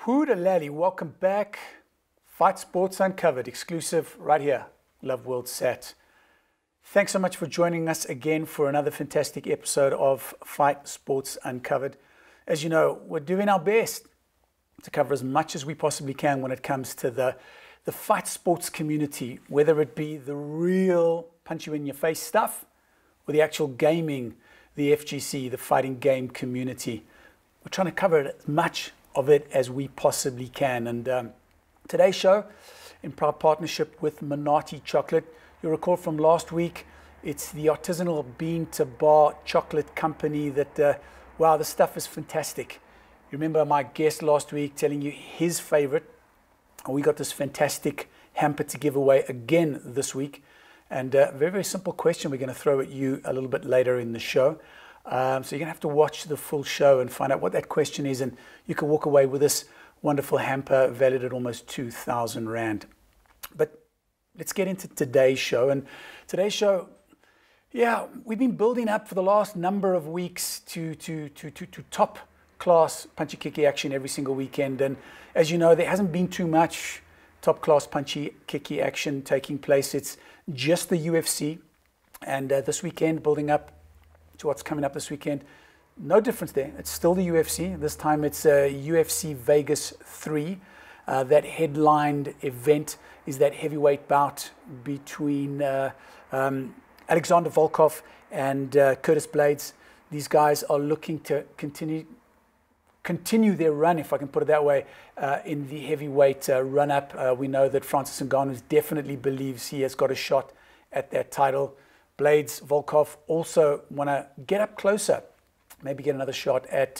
Hooda welcome back. Fite Sports Uncovered, exclusive right here, Love World Sat. Thanks so much for joining us again for another fantastic episode of Fite Sports Uncovered. As you know, we're doing our best to cover as much as we possibly can when it comes to the Fite Sports community, whether it be the real punch you in your face stuff or the actual gaming, the FGC, the fighting game community. We're trying to cover as much of it as we possibly can. And today's show, in proud partnership with Minati Chocolate. You'll recall from last week, it's the artisanal bean to bar chocolate company that, wow, the stuff is fantastic. You remember my guest last week telling you his favorite. We got this fantastic hamper to give away again this week. And a very, very simple question we're going to throw at you a little bit later in the show. So you're going to have to watch the full show and find out what that question is, and you can walk away with this wonderful hamper valued at almost 2,000 Rand. But let's get into today's show. And today's show, yeah, we've been building up for the last number of weeks to top class punchy kicky action every single weekend. And as you know, there hasn't been too much top class punchy kicky action taking place. It's just the UFC. And this weekend, building up to what's coming up this weekend, no difference there. It's still the UFC. This time it's UFC Vegas 3. That headlined event is that heavyweight bout between Alexander Volkov and Curtis Blades. These guys are looking to continue their run, if I can put it that way, in the heavyweight run-up. We know that Francis Ngannou definitely believes he has got a shot at that title. Blades, Volkov also want to get up closer, maybe get another shot at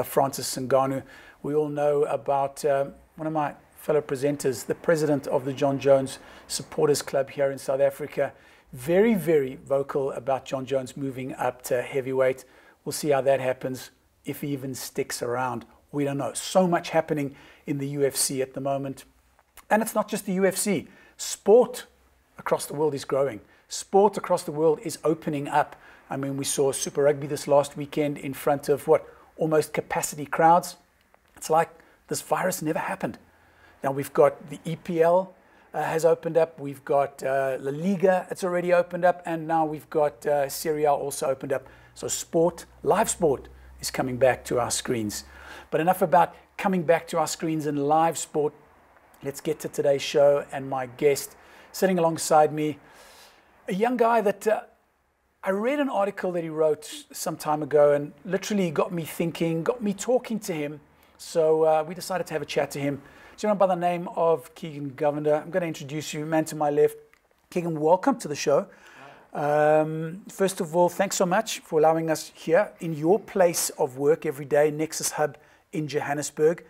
Francis Ngannou. We all know about one of my fellow presenters, the president of the John Jones Supporters Club here in South Africa. Very, very vocal about John Jones moving up to heavyweight. We'll see how that happens, if he even sticks around. We don't know. So much happening in the UFC at the moment. And it's not just the UFC. Sport across the world is growing. Sport across the world is opening up. I mean, we saw Super Rugby this last weekend in front of almost capacity crowds. It's like this virus never happened. Now we've got the EPL has opened up. We've got La Liga, it's already opened up. And now we've got Serie A also opened up. So sport, live sport, is coming back to our screens. But enough about coming back to our screens and live sport. Let's get to today's show and my guest sitting alongside me. A young guy that I read an article that he wrote some time ago and literally got me thinking, got me talking to him. So we decided to have a chat to him. Gentleman by the name of Keegan Govender. I'm going to introduce you, man to my left. Keegan, welcome to the show. First of all, thanks so much for allowing us here in your place of work every day, Nexus Hub in Johannesburg.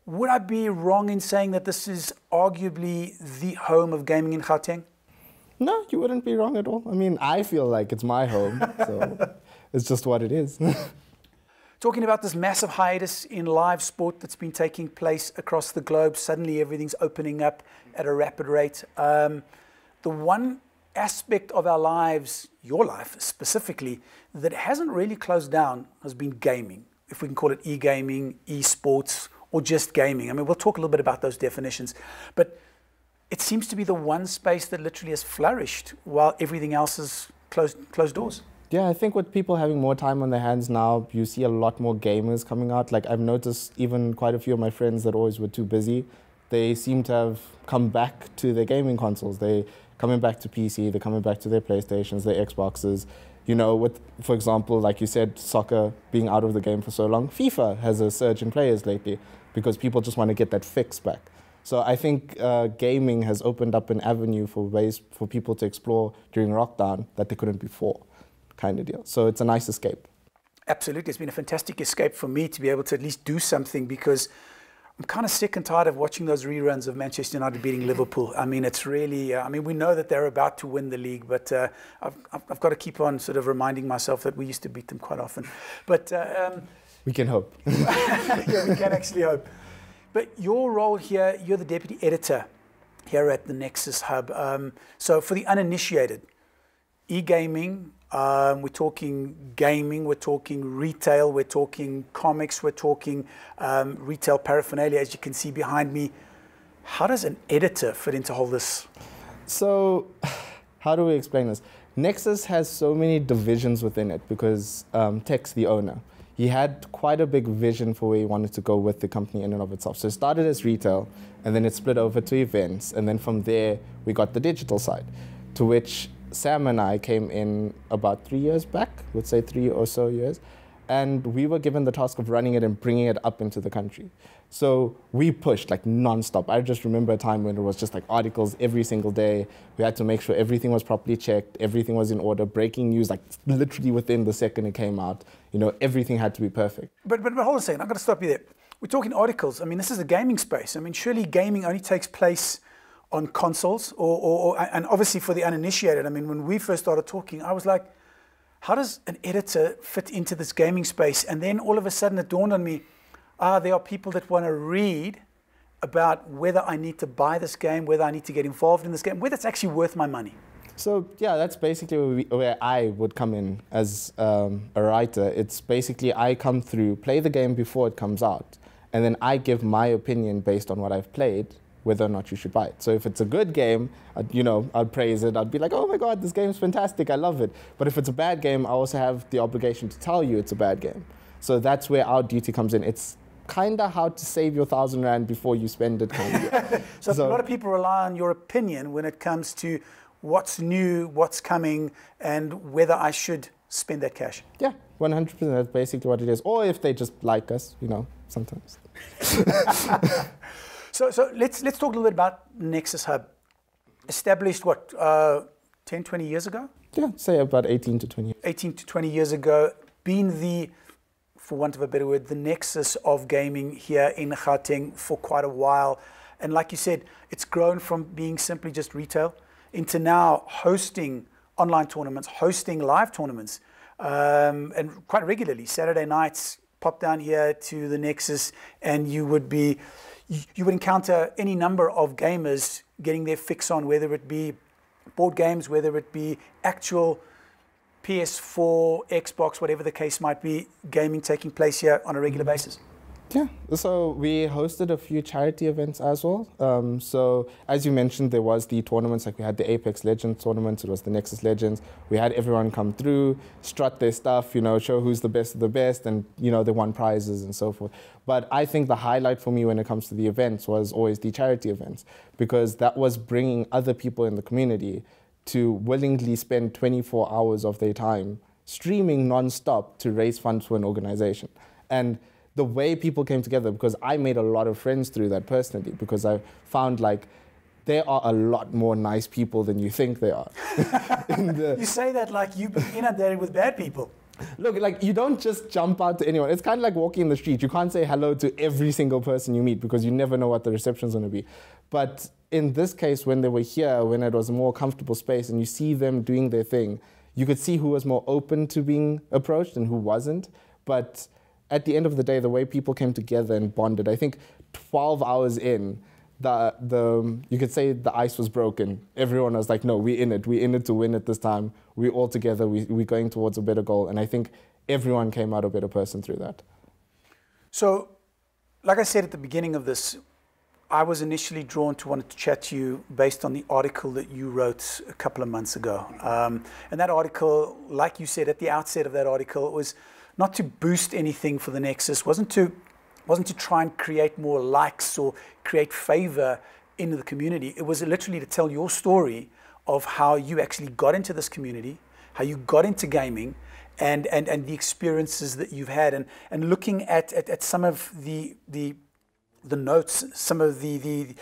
Would I be wrong in saying that this is arguably the home of gaming in Gauteng? No, you wouldn't be wrong at all. I mean, I feel like it's my home, so it's just what it is. Talking about this massive hiatus in live sport that's been taking place across the globe, suddenly everything's opening up at a rapid rate. The one aspect of our lives, your life specifically, that hasn't really closed down has been gaming. If we can call it e-gaming, e-sports, or just gaming. I mean, we'll talk a little bit about those definitions. But it seems to be the one space that literally has flourished while everything else is closed doors. Yeah, I think with people having more time on their hands now, you see a lot more gamers coming out. Like I've noticed even quite a few of my friends that always were too busy, they seem to have come back to their gaming consoles. They're coming back to PC, they're coming back to their PlayStations, their Xboxes. You know, with, for example, like you said, soccer being out of the game for so long, FIFA has a surge in players lately because people just want to get that fix back. So I think gaming has opened up an avenue for ways for people to explore during lockdown that they couldn't before, kind of deal. So it's a nice escape. Absolutely. It's been a fantastic escape for me to be able to at least do something because I'm kind of sick and tired of watching those reruns of Manchester United beating Liverpool. I mean, it's really, I mean, we know that they're about to win the league, but I've got to keep on sort of reminding myself that we used to beat them quite often. But we can hope. Yeah, we can actually hope. But your role here, you're the deputy editor here at the Nexus Hub. So for the uninitiated, eGaming, we're talking gaming, we're talking retail, we're talking comics, we're talking retail paraphernalia, as you can see behind me. How does an editor fit into all this? So, how do we explain this? Nexus has so many divisions within it because Tech's the owner. He had quite a big vision for where he wanted to go with the company in and of itself. So it started as retail, and then it split over to events, and then from there we got the digital side, to which Sam and I came in about 3 years back, let's say 3 or so years, and we were given the task of running it and bringing it up into the country. So we pushed like non-stop. I just remember a time when it was just like articles every single day. We had to make sure everything was properly checked, everything was in order, breaking news like literally within the second it came out. You know, everything had to be perfect. But hold on a second, I've got to stop you there. We're talking articles. I mean, this is a gaming space. I mean, surely gaming only takes place on consoles and obviously for the uninitiated. I mean, when we first started talking, I was like, how does an editor fit into this gaming space? And then all of a sudden it dawned on me, there are people that want to read about whether I need to buy this game, whether I need to get involved in this game, whether it's actually worth my money. So yeah, that's basically where I would come in as a writer. It's basically I come through, play the game before it comes out, and then I give my opinion based on what I've played, whether or not you should buy it. So if it's a good game, I'd praise it. I'd be like, oh my God, this game's fantastic, I love it. But if it's a bad game, I also have the obligation to tell you it's a bad game. So that's where our duty comes in. It's kind of how to save your R1,000 before you spend it. Kind of. So a lot of people rely on your opinion when it comes to what's new, what's coming, and whether I should spend that cash. Yeah, 100%. That's basically what it is. Or if they just like us, sometimes. So let's talk a little bit about Nexus Hub. Established, what, 10, 20 years ago? Yeah, say about 18 to 20 years. 18 to 20 years ago, been the, for want of a better word, the nexus of gaming here in Gauteng for quite a while. And like you said, it's grown from being simply just retail into now hosting online tournaments, hosting live tournaments, and quite regularly. Saturday nights, pop down here to the Nexus and you would encounter any number of gamers getting their fix on, whether it be board games, whether it be actual PS4, Xbox, whatever the case might be, gaming taking place here on a regular basis. Yeah, so we hosted a few charity events as well. So as you mentioned, there was the tournaments, like we had the Apex Legends tournament, it was the Nexus Legends. We had everyone come through, strut their stuff, show who's the best of the best, and they won prizes and so forth. But I think the highlight for me when it comes to the events was always the charity events, because that was bringing other people in the community to willingly spend 24 hours of their time streaming non-stop to raise funds for an organization. And the way people came together, because I made a lot of friends through that personally, because I found like there are a lot more nice people than you think there are. You say that like you've been inundated with bad people. Look, like you don't just jump out to anyone. It's kind of like walking in the street. You can't say hello to every single person you meet because you never know what the reception's going to be. But in this case, when they were here, when it was a more comfortable space and you see them doing their thing, you could see who was more open to being approached and who wasn't. But at the end of the day, the way people came together and bonded, I think 12 hours in, you could say the ice was broken. Everyone was like, no, we're in it to win it this time. We're all together, we're going towards a better goal. And I think everyone came out a better person through that. So, like I said at the beginning of this, I was initially drawn to wanting to chat to you based on the article that you wrote a couple of months ago. And that article, like you said at the outset of that article, it was not to boost anything for the Nexus, wasn't to try and create more likes or create favor in the community. It was literally to tell your story of how you actually got into this community, how you got into gaming, and the experiences that you've had, and looking at some of the notes, some of the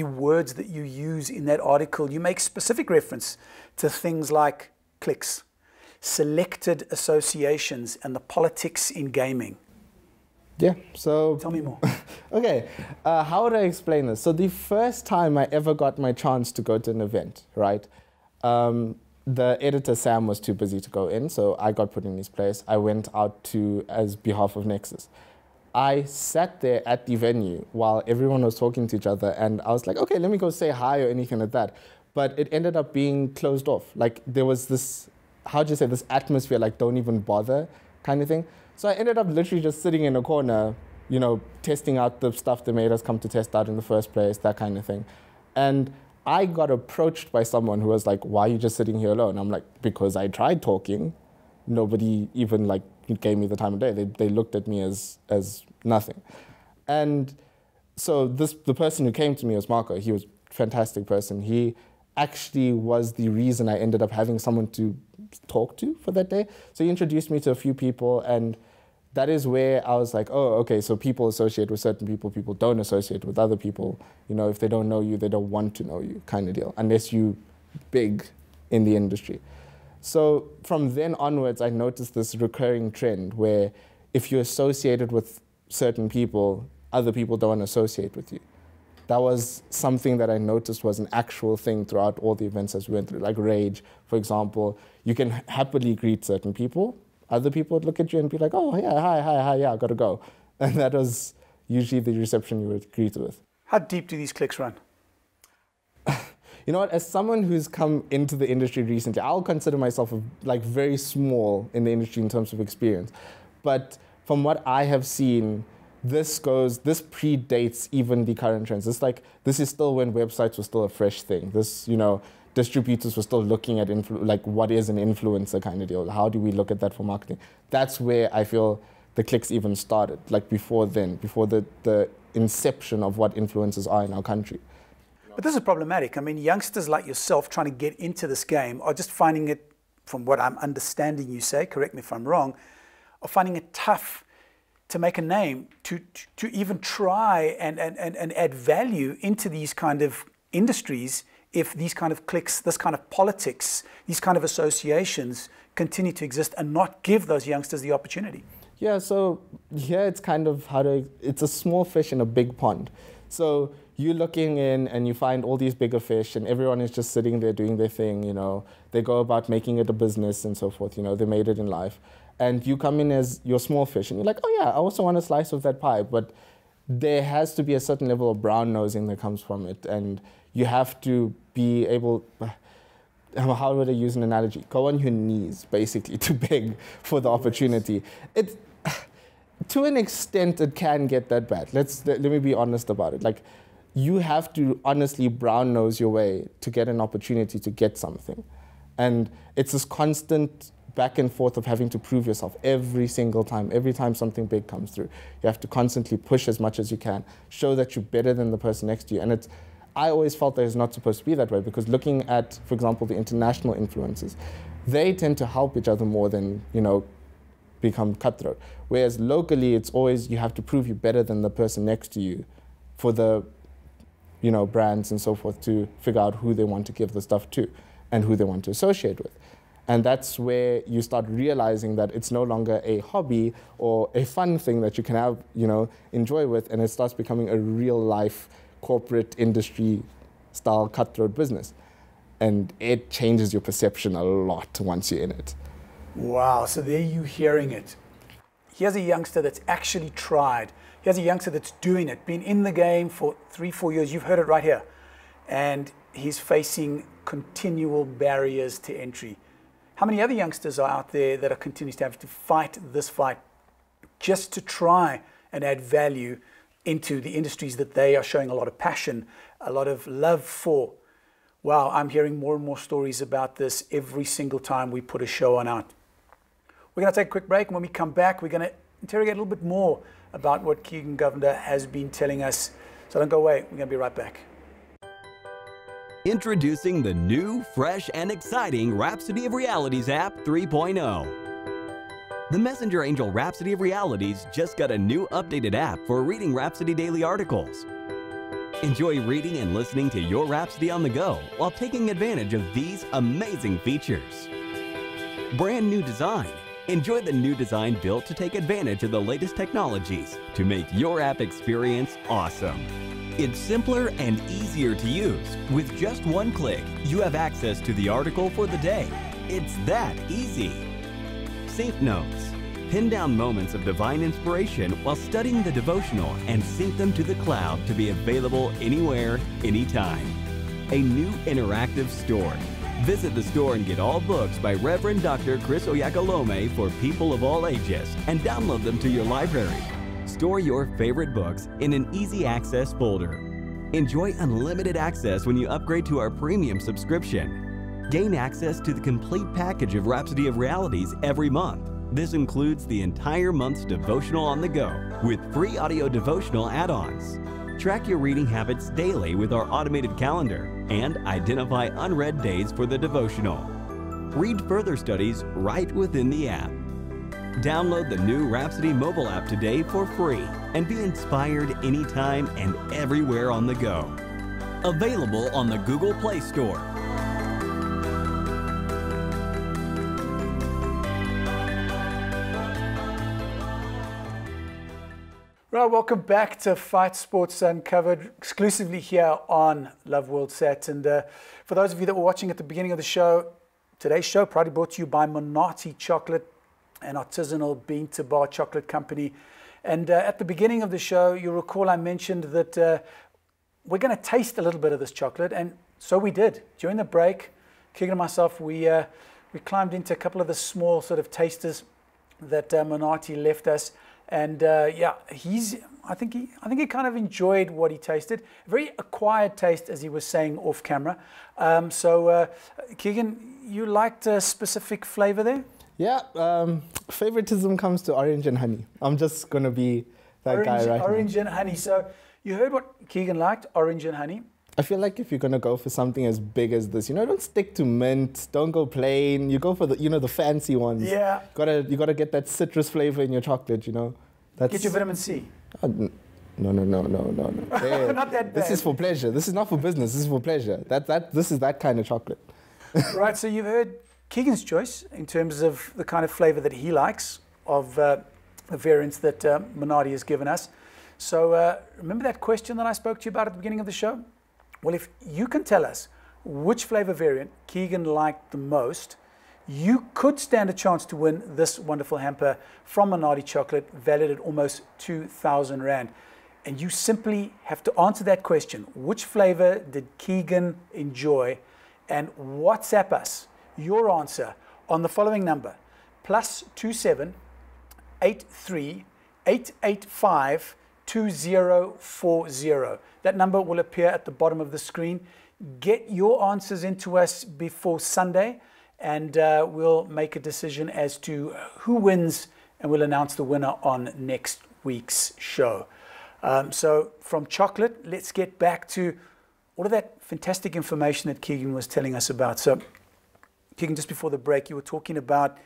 words that you use in that article. You make specific reference to things like cliques, selected associations, and the politics in gaming. Yeah, so... Tell me more. Okay, how would I explain this? So the first time I ever got my chance to go to an event, right? The editor, Sam, was too busy to go in, so I got put in his place. I went out as behalf of Nexus. I sat there at the venue while everyone was talking to each other, and I was like, okay, let me go say hi or anything like that. but it ended up being closed off. Like there was this, how'd you say, this atmosphere, like don't even bother kind of thing. So I ended up literally just sitting in a corner, you know, testing out the stuff they made us come to test out in the first place, that kind of thing. And I got approached by someone who was like, why are you just sitting here alone? I'm like, because I tried talking. Nobody even like gave me the time of day. They looked at me as nothing. And so the person who came to me was Marco. He was a fantastic person. He actually was the reason I ended up having someone to talk to for that day. So he introduced me to a few people, and that is where I was like, oh, okay, so people associate with certain people, people don't associate with other people. You know, if they don't know you, they don't want to know you kind of deal, unless you big in the industry. So from then onwards, I noticed this recurring trend where if you're associated with certain people, other people don't associate with you. That was something that I noticed was an actual thing throughout all the events as we went through. Like Rage, for example, you can happily greet certain people. Other people would look at you and be like, oh, yeah, hi, yeah, I gotta go. And that was usually the reception you would greet with. How deep do these cliques run? You know what, as someone who's come into the industry recently, I'll consider myself like very small in the industry in terms of experience. But from what I have seen, this predates even the current trends. This is still when websites were still a fresh thing. This, you know, distributors were still looking at like what is an influencer kind of deal. How do we look at that for marketing? That's where I feel the cliques even started, like before then, before the inception of what influencers are in our country. But this is problematic. I mean, youngsters like yourself trying to get into this game are just finding it, from what I'm understanding you say, correct me if I'm wrong, are finding it tough to make a name, to even try and add value into these kind of industries if these kind of cliques, this kind of politics, these kind of associations continue to exist and not give those youngsters the opportunity. Yeah, so here it's kind of it's a small fish in a big pond. So you're looking in and you find all these bigger fish and everyone is just sitting there doing their thing, you know. They go about making it a business and so forth, you know, they made it in life. And you come in as your small fish and you're like, oh yeah, I also want a slice of that pie. But there has to be a certain level of brown nosing that comes from it. And you have to be able, how would I use an analogy? Go on your knees, basically, to beg for the opportunity. To an extent, it can get that bad. Let me be honest about it. Like, you have to honestly brown nose your way to get an opportunity to get something. And it's this constant back and forth of having to prove yourself every single time. Every time something big comes through, you have to constantly push as much as you can, show that you're better than the person next to you. And I always felt that it's not supposed to be that way, because looking at, for example, the international influencers, they tend to help each other more than, you know, become cutthroat. Whereas locally, it's always you have to prove you're better than the person next to you for the, you know, brands and so forth to figure out who they want to give the stuff to and who they want to associate with. And that's where you start realizing that it's no longer a hobby or a fun thing that you can have, you know, enjoy with, and it starts becoming a real life corporate industry style cutthroat business. And it changes your perception a lot once you're in it. Wow, so there you're hearing it. Here's a youngster that's actually tried. Here's a youngster that's doing it, been in the game for 3-4 years. You've heard it right here. And he's facing continual barriers to entry. How many other youngsters are out there that are continuing to have to fight this fight just to try and add value into the industries that they are showing a lot of passion, a lot of love for? Wow, I'm hearing more and more stories about this every single time we put a show on out. We're going to take a quick break, and when we come back, we're going to interrogate a little bit more about what Keegan Govender has been telling us. So don't go away. We're going to be right back. Introducing the new, fresh, and exciting Rhapsody of Realities app 3.0. The Messenger Angel Rhapsody of Realities just got a new updated app for reading Rhapsody daily articles. Enjoy reading and listening to your Rhapsody on the go while taking advantage of these amazing features. Brand new design. Enjoy the new design built to take advantage of the latest technologies to make your app experience awesome. It's simpler and easier to use. With just one click, you have access to the article for the day. It's that easy. Sync notes. Pin down moments of divine inspiration while studying the devotional and sync them to the cloud to be available anywhere, anytime. a new interactive store. Visit the store and get all books by Reverend Dr. Chris Oyakhilome for people of all ages and download them to your library. Store your favorite books in an easy access folder. Enjoy unlimited access when you upgrade to our premium subscription. Gain access to the complete package of Rhapsody of Realities every month. This includes the entire month's devotional on the go with free audio devotional add-ons. Track your reading habits daily with our automated calendar and identify unread days for the devotional. Read further studies right within the app. Download the new Rhapsody mobile app today for free and be inspired anytime and everywhere on the go. Available on the Google Play Store. Right, welcome back to Fite Sports Uncovered, exclusively here on Love World Set. And for those of you that were watching at the beginning of the show, today's show proudly brought to you by Monati Chocolate, an artisanal bean-to-bar chocolate company. And at the beginning of the show, you'll recall I mentioned that we're going to taste a little bit of this chocolate, and so we did. During the break, Keegan and myself, we climbed into a couple of the small sort of tasters that Monati left us. And yeah, I think he kind of enjoyed what he tasted. Very acquired taste, as he was saying off camera. So Keegan, you liked a specific flavor there? Yeah, favoritism comes to orange and honey. I'm just going to be that guy right now. Orange and honey. So you heard what Keegan liked, orange and honey. I feel like if you're going to go for something as big as this, don't stick to mint, don't go plain. You go for the fancy ones. Yeah. You gotta get that citrus flavor in your chocolate, That's, get your vitamin C. No. Hey, not that bad. This is for pleasure. This is not for business. This is for pleasure. This is that kind of chocolate. Right, so you've heard Keegan's choice in terms of the kind of flavor that he likes of the variants that Monati has given us. So remember that question that I spoke to you about at the beginning of the show? Well, if you can tell us which flavor variant Keegan liked the most, you could stand a chance to win this wonderful hamper from Monati Chocolate, valued at almost 2,000 Rand. And you simply have to answer that question. Which flavor did Keegan enjoy? And WhatsApp us your answer on the following number, +27 83 885 2040. That number will appear at the bottom of the screen. Get your answers into us before Sunday, and we'll make a decision as to who wins, and we'll announce the winner on next week's show. So from chocolate, let's get back to all of that fantastic information that Keegan was telling us about. So Keegan, just before the break, you were talking about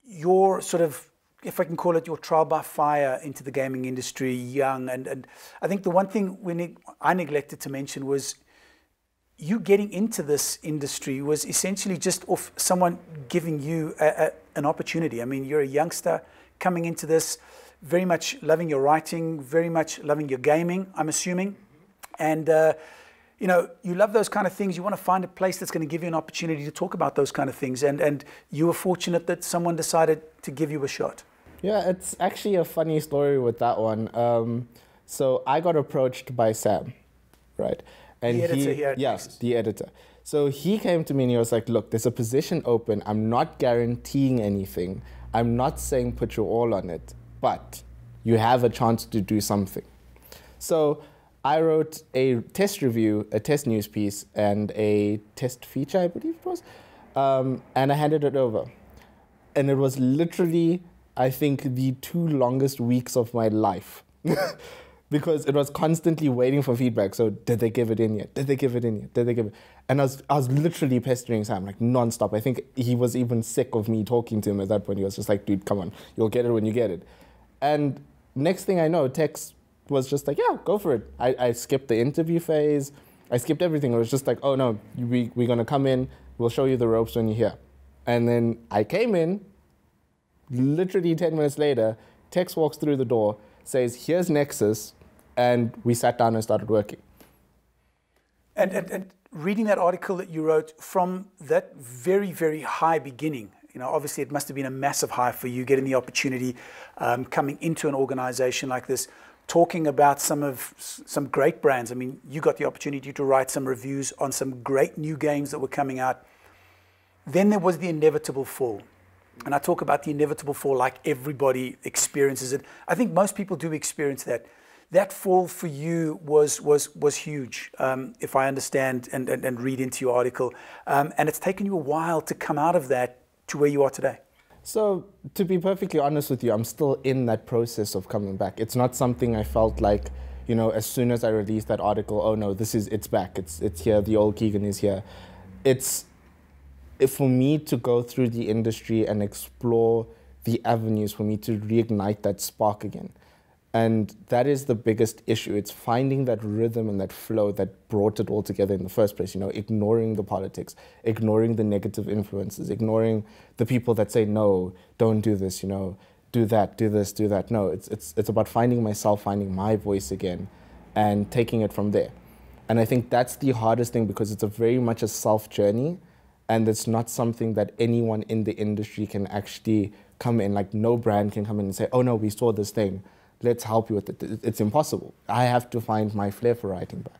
your sort of, if I can call it, your trial by fire into the gaming industry, young. And I think the one thing I neglected to mention was you getting into this industry was essentially just off someone giving you an opportunity. I mean, you're a youngster coming into this, very much loving your writing, very much loving your gaming, I'm assuming. And, you love those kind of things. You want to find a place that's going to give you an opportunity to talk about those kind of things. And you were fortunate that someone decided to give you a shot. Yeah, it's actually a funny story with that one. So I got approached by Sam, right? And the editor here at Nexus. The editor. So he came to me and he was like, look, there's a position open. I'm not guaranteeing anything. I'm not saying put your all on it, but you have a chance to do something. So I wrote a test review, a test news piece, and a test feature, I believe it was, and I handed it over. And it was literally, I think, the 2 longest weeks of my life. Because it was constantly waiting for feedback. So did they give it in yet? Did they give it in yet? Did they give it? And I was literally pestering Sam, like nonstop. I think he was even sick of me talking to him at that point. He was just like, dude, come on, you'll get it when you get it. And next thing I know, Tex was just like, yeah, go for it. I skipped the interview phase. I skipped everything. It was just like, oh no, we're gonna come in. We'll show you the ropes when you're here. And then I came in, literally 10 minutes later, Tex walks through the door, says, here's Nexus, and we sat down and started working. And reading that article that you wrote from that very, very high beginning, obviously it must have been a massive high for you getting the opportunity coming into an organization like this. talking about some great brands. I mean, you got the opportunity to write some reviews on some great new games that were coming out. Then there was the inevitable fall. And I talk about the inevitable fall like everybody experiences it. I think most people do experience that. That fall for you was huge, if I understand and read into your article. And it's taken you a while to come out of that to where you are today. So, to be perfectly honest with you, I'm still in that process of coming back. It's not something I felt like, you know, as soon as I released that article, oh no, it's back, it's here, the old Keegan is here. For me to go through the industry and explore the avenues for me to reignite that spark again. And that is the biggest issue. It's finding that rhythm and that flow that brought it all together in the first place, you know, ignoring the politics, ignoring the negative influences, ignoring the people that say, no, don't do this, you know, do that, do this, do that. No, it's about finding myself, finding my voice again and taking it from there. And I think that's the hardest thing because it's very much a self journey and it's not something that anyone in the industry can actually come in, like no brand can come in and say, oh no, we saw this thing. Let's help you with it. It's impossible. I have to find my flair for writing back,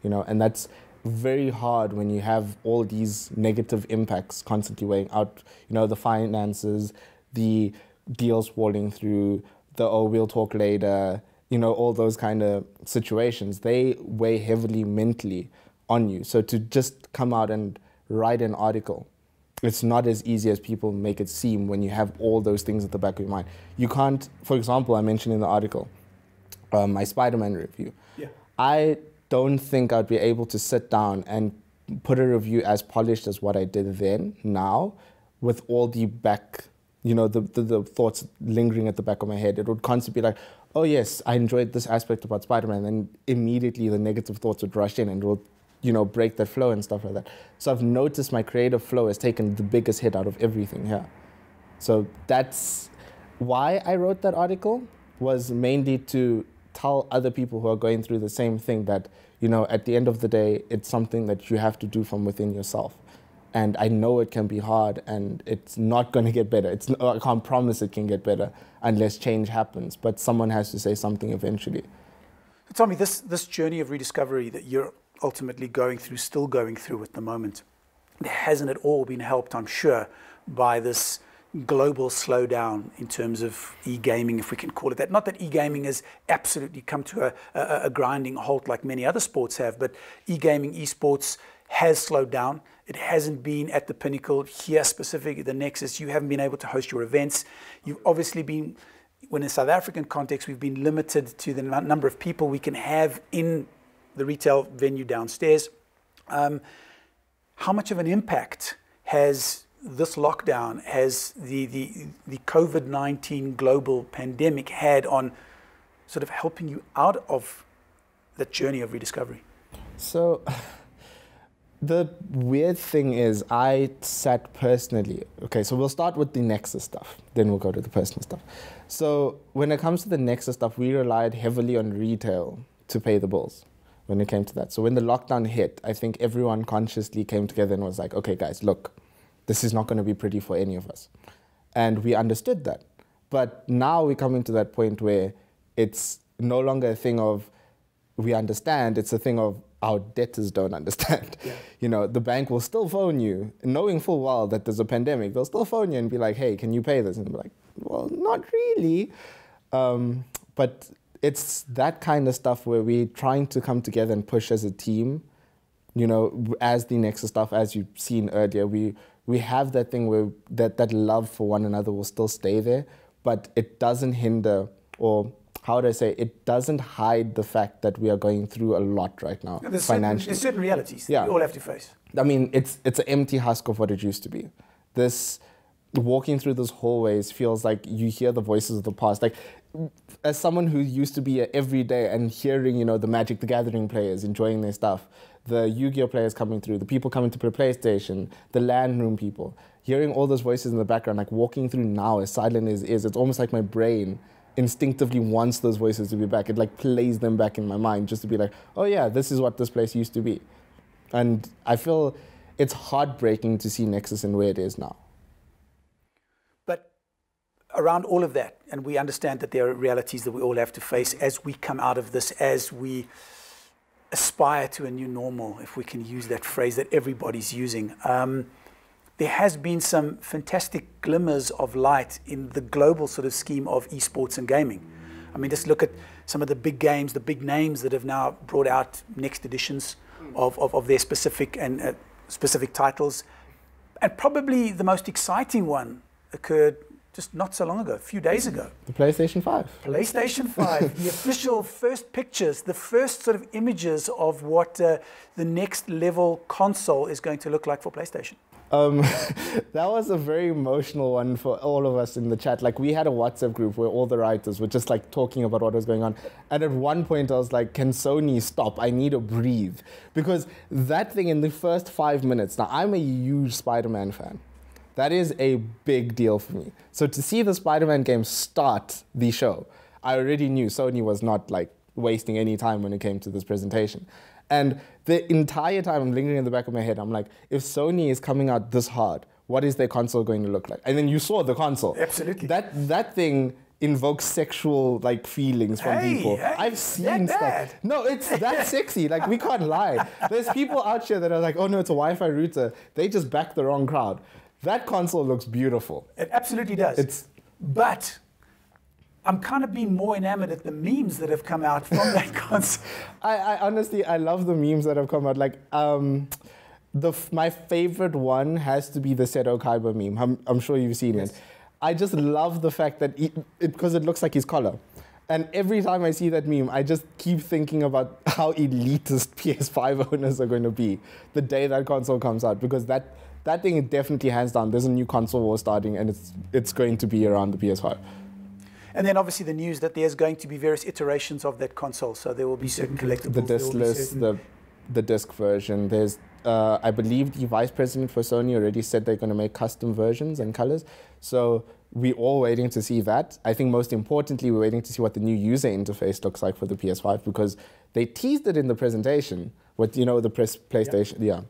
you know, and that's very hard when you have all these negative impacts constantly weighing out, you know, the finances, the deals falling through, oh, we'll talk later, you know, all those kind of situations. They weigh heavily mentally on you. So to just come out and write an article, it's not as easy as people make it seem when you have all those things at the back of your mind. You can't, for example, I mentioned in the article, my Spider-Man review. Yeah. I don't think I'd be able to sit down and put a review as polished as what I did then, now, with all the back, you know, the thoughts lingering at the back of my head. It would constantly be like, oh yes, I enjoyed this aspect about Spider-Man, and immediately the negative thoughts would rush in and it would, you know, break that flow and stuff like that. So I've noticed my creative flow has taken the biggest hit out of everything here. So that's why I wrote that article, was mainly to tell other people who are going through the same thing that, you know, at the end of the day, it's something that you have to do from within yourself. And I know it can be hard and it's not going to get better. I can't promise it can get better unless change happens, but someone has to say something eventually. So tell me, this journey of rediscovery that you're ultimately still going through at the moment, hasn't it all been helped, I'm sure, by this global slowdown in terms of e-gaming, if we can call it that? Not that e-gaming has absolutely come to a grinding halt like many other sports have, but e-gaming, esports has slowed down. It hasn't been at the pinnacle here, specifically the Nexus. You haven't been able to host your events. You've obviously been, when in South African context, we've been limited to the number of people we can have in the retail venue downstairs. How much of an impact has this lockdown, has the COVID-19 global pandemic had on sort of helping you out of that journey of rediscovery? So the weird thing is I sat personally, okay, so we'll start with the Nexus stuff, then we'll go to the personal stuff. So when it comes to the Nexus stuff, we relied heavily on retail to pay the bills when it came to that. So when the lockdown hit, I think everyone consciously came together and was like, okay guys, look, this is not going to be pretty for any of us. And we understood that. But now we're coming to that point where it's no longer a thing of we understand, it's a thing of our debtors don't understand. Yeah. You know, the bank will still phone you, knowing full well that there's a pandemic. They'll still phone you and be like, hey, can you pay this? And be like, well, not really. But it's that kind of stuff where we're trying to come together and push as a team. You know, as the Nexus stuff, as you've seen earlier, we have that thing where that love for one another will still stay there, but it doesn't hinder, or how would I say, it doesn't hide the fact that we are going through a lot right now, financially. There's certain realities that we all have to face. I mean, it's an empty husk of what it used to be. Walking through those hallways feels like you hear the voices of the past. Like, as someone who used to be here every day and hearing, you know, the Magic the Gathering players enjoying their stuff, the Yu-Gi-Oh players coming through, the people coming to play PlayStation, the LAN room people, hearing all those voices in the background, like walking through now, as silent as it is, it's almost like my brain instinctively wants those voices to be back. It like plays them back in my mind just to be like, oh yeah, this is what this place used to be. And I feel it's heartbreaking to see Nexus and where it is now. But around all of that, and we understand that there are realities that we all have to face as we come out of this, as we aspire to a new normal, if we can use that phrase that everybody's using. There has been some fantastic glimmers of light in the global sort of scheme of esports and gaming. I mean, just look at some of the big games, the big names that have now brought out next editions of their specific and specific titles. And probably the most exciting one occurred just not so long ago, a few days ago. The PlayStation 5. PlayStation 5, the official first pictures, the first sort of images of what the next level console is going to look like for PlayStation. That was a very emotional one for all of us in the chat. Like, we had a WhatsApp group where all the writers were just like talking about what was going on. And at one point I was like, can Sony stop? I need to breathe. Because that thing in the first 5 minutes, now I'm a huge Spider-Man fan. That is a big deal for me. So to see the Spider-Man game start the show, I already knew Sony was not like wasting any time when it came to this presentation. And the entire time I'm lingering in the back of my head, I'm like, if Sony is coming out this hard, what is their console going to look like? And then you saw the console. Absolutely. That thing invokes sexual like feelings from people. I've seen stuff. No, it's that sexy. Like, we can't lie. There's people out here that are like, oh no, it's a Wi-Fi router. They just backed the wrong crowd. That console looks beautiful. It absolutely does. But I'm kind of being more enamored at the memes that have come out from that console. I honestly, I love the memes that have come out. Like, my favorite one has to be the Seto Kaiba meme. I'm sure you've seen it. I just love the fact that because it looks like his collar. And every time I see that meme, I just keep thinking about how elitist PS5 owners are going to be the day that console comes out, because that thing is definitely hands down. There's a new console war starting, and it's going to be around the PS5. And then obviously the news that there's going to be various iterations of that console. So there will be certain collectibles. The discless, the disc version. There's, I believe the vice president for Sony already said they're going to make custom versions and colors. So we're all waiting to see that. I think most importantly, we're waiting to see what the new user interface looks like for the PS5, because they teased it in the presentation with, you know, the PlayStation. Yeah.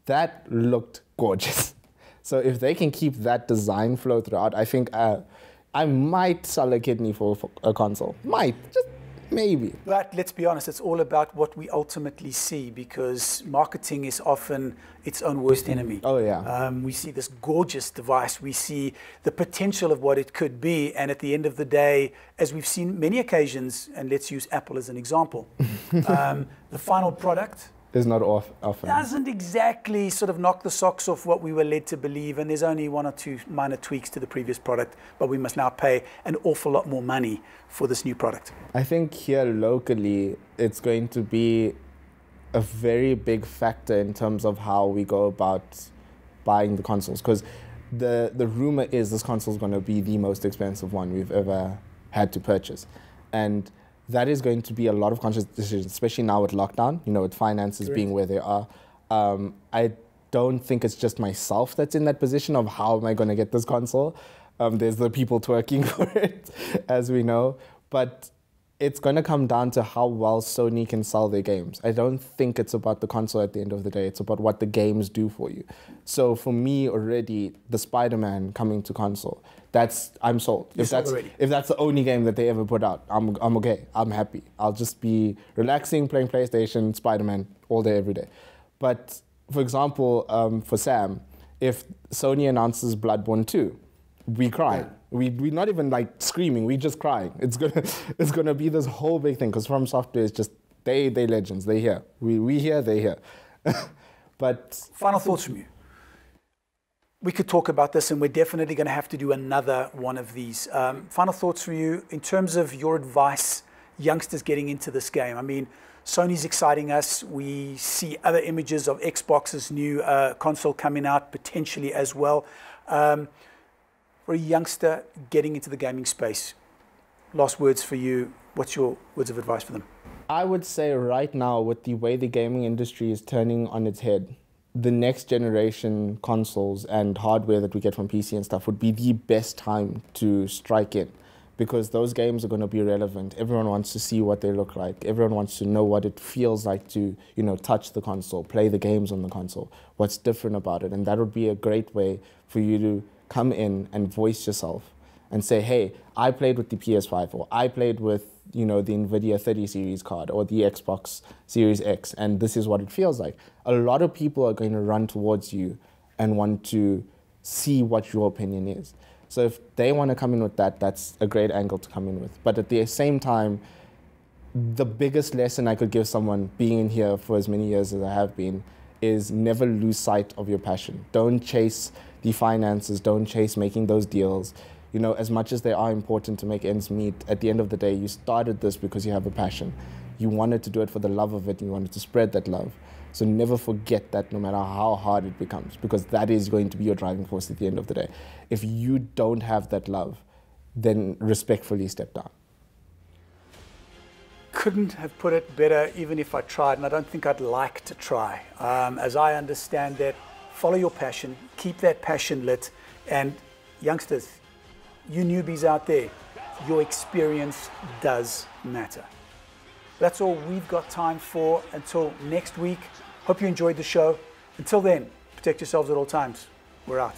That looked gorgeous. So if they can keep that design flow throughout, I think I might sell a kidney for a console. Might, just maybe. But let's be honest, it's all about what we ultimately see, because marketing is often its own worst enemy. Oh yeah. We see this gorgeous device, we see the potential of what it could be, and at the end of the day, as we've seen many occasions, and let's use Apple as an example, the final product is not often. Doesn't exactly sort of knock the socks off what we were led to believe, and there's only one or two minor tweaks to the previous product, but we must now pay an awful lot more money for this new product. I think here locally, it's going to be a very big factor in terms of how we go about buying the consoles, because the rumor is this console is going to be the most expensive one we've ever had to purchase. And that is going to be a lot of conscious decisions, especially now with lockdown, you know, with finances being where they are. I don't think it's just myself that's in that position of how am I going to get this console. There's the people twerking for it, as we know. But it's going to come down to how well Sony can sell their games. I don't think it's about the console at the end of the day. It's about what the games do for you. So for me already, the Spider-Man coming to console, I'm sold. If that's the only game that they ever put out, I'm okay. I'm happy. I'll just be relaxing, playing PlayStation, Spider-Man all day, every day. But for example, for Sam, if Sony announces Bloodborne 2, we cry. Yeah. We're not even like screaming. We're just crying. It's gonna be this whole big thing, because From Software is just they legends. They here. We here. They here. But final thoughts from you. We could talk about this, and we're definitely going to have to do another one of these. Final thoughts from you in terms of your advice, youngsters getting into this game. I mean, Sony's exciting us. We see other images of Xbox's new console coming out potentially as well. For a youngster getting into the gaming space, last words for you. What's your words of advice for them? I would say right now, with the way the gaming industry is turning on its head, the next generation consoles and hardware that we get from PC and stuff would be the best time to strike in, because those games are going to be relevant. Everyone wants to see what they look like. Everyone wants to know what it feels like to, you know, touch the console, play the games on the console, what's different about it. And that would be a great way for you to come in and voice yourself and say, hey, I played with the PS5, or I played with, the NVIDIA 30 series card or the Xbox Series X, and this is what it feels like. A lot of people are going to run towards you and want to see what your opinion is. So if they want to come in with that, that's a great angle to come in with. But at the same time, the biggest lesson I could give someone being in here for as many years as I have been is never lose sight of your passion. Don't chase the finances, don't chase making those deals. As much as they are important to make ends meet, at the end of the day, you started this because you have a passion. You wanted to do it for the love of it, you wanted to spread that love. So never forget that, no matter how hard it becomes, because that is going to be your driving force at the end of the day. If you don't have that love, then respectfully step down. Couldn't have put it better, even if I tried, and I don't think I'd like to try. As I understand that, follow your passion, keep that passion lit, and youngsters, you newbies out there, your experience does matter. That's all we've got time for until next week. Hope you enjoyed the show. Until then, protect yourselves at all times. We're out.